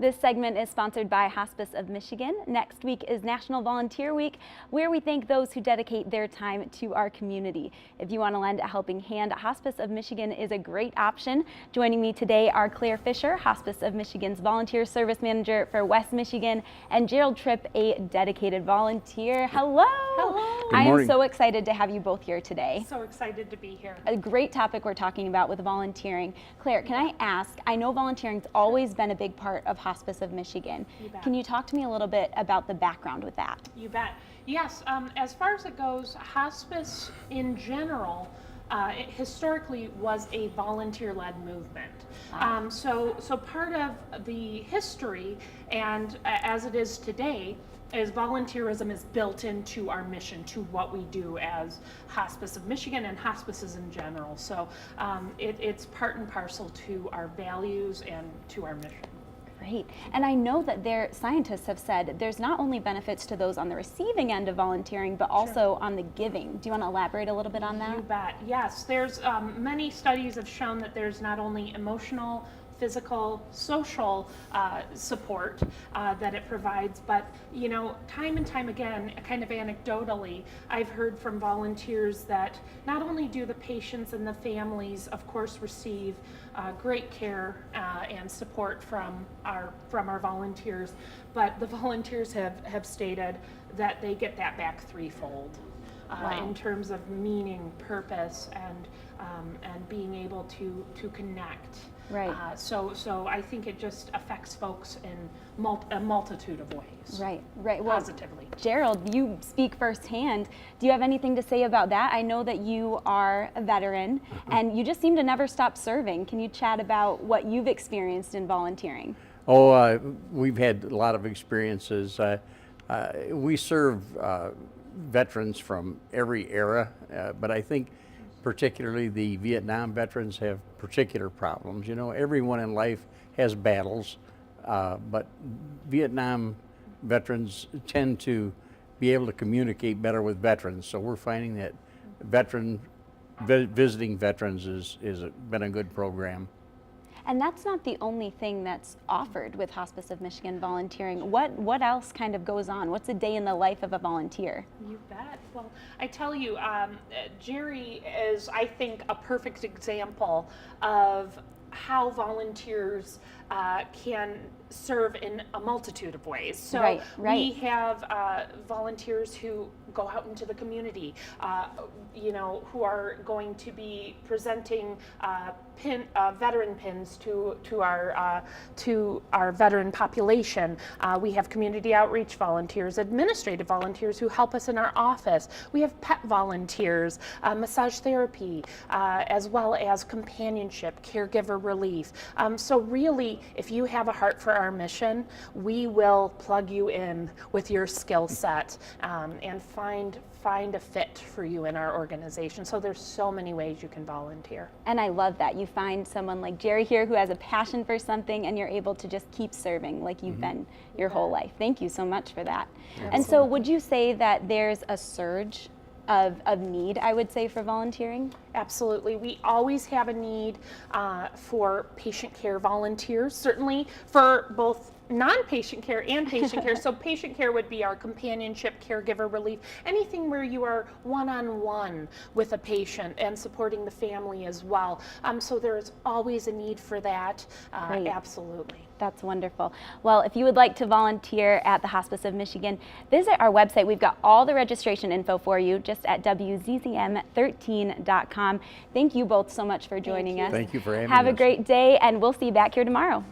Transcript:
This segment is sponsored by Hospice of Michigan. Next week is National Volunteer Week, where we thank those who dedicate their time to our community. If you want to lend a helping hand, Hospice of Michigan is a great option. Joining me today are Claire Fisher, Hospice of Michigan's Volunteer Service Manager for West Michigan, and Gerald Tripp, a dedicated volunteer. Hello! Hello! I am so excited to have you both here today. So excited to be here. A great topic we're talking about with volunteering. Claire, can I ask, I know volunteering's always been a big part of Hospice of Michigan. You bet. Can you talk to me a little bit about the background with that? You bet. Yes, as far as it goes, hospice in general it historically was a volunteer-led movement. Wow. So part of the history, and as it is today, is volunteerism is built into our mission, to what we do as Hospice of Michigan and hospices in general. So it's part and parcel to our values and to our mission. Great. And I know that scientists have said there's not only benefits to those on the receiving end of volunteering, but also on the giving. Do you want to elaborate a little bit on that? You bet. Yes, there's many studies have shown that there's not only emotional, physical, social support that it provides, but you know, time and time again, kind of anecdotally, I've heard from volunteers that not only do the patients and the families, of course, receive great care and support from our volunteers, but the volunteers have stated that they get that back threefold. Wow. In terms of meaning, purpose, and being able to connect. Right. So I think it just affects folks in a multitude of ways. Right. Well, positively. Gerald, you speak firsthand. Do you have anything to say about that? I know that you are a veteran, and you just seem to never stop serving. Can you chat about what you've experienced in volunteering? Oh, we've had a lot of experiences. We serve veterans from every era, but I think particularly the Vietnam veterans have particular problems. You know, everyone in life has battles, but Vietnam veterans tend to be able to communicate better with veterans. So we're finding that visiting veterans is been a good program. And that's not the only thing that's offered with Hospice of Michigan volunteering. What else kind of goes on? What's a day in the life of a volunteer? You bet. Well, I tell you, Jerry is, I think, a perfect example of how volunteers can serve in a multitude of ways. So right. We have volunteers who go out into the community, who are going to be presenting veteran pins to our veteran population. We have community outreach volunteers, administrative volunteers who help us in our office. We have pet volunteers, massage therapy, as well as companionship, caregiver relief. So really, if you have a heart for our mission, we will plug you in with your skill set and find a fit for you in our organization. So there's so many ways you can volunteer. And I love that. You find someone like Jerry here who has a passion for something, and you're able to just keep serving like you've been your whole life. Thank you so much for that. Absolutely. And so would you say that there's a surge of need, I would say, for volunteering? Absolutely. We always have a need for patient care volunteers, certainly for both non-patient care and patient care. So patient care would be our companionship, caregiver relief, anything where you are one-on-one with a patient and supporting the family as well. So there is always a need for that. Great. Absolutely. That's wonderful. Well, if you would like to volunteer at the Hospice of Michigan, visit our website. We've got all the registration info for you just at wzzm13.com. Thank you both so much for joining us. Thank you for having us. Have a great day, and we'll see you back here tomorrow.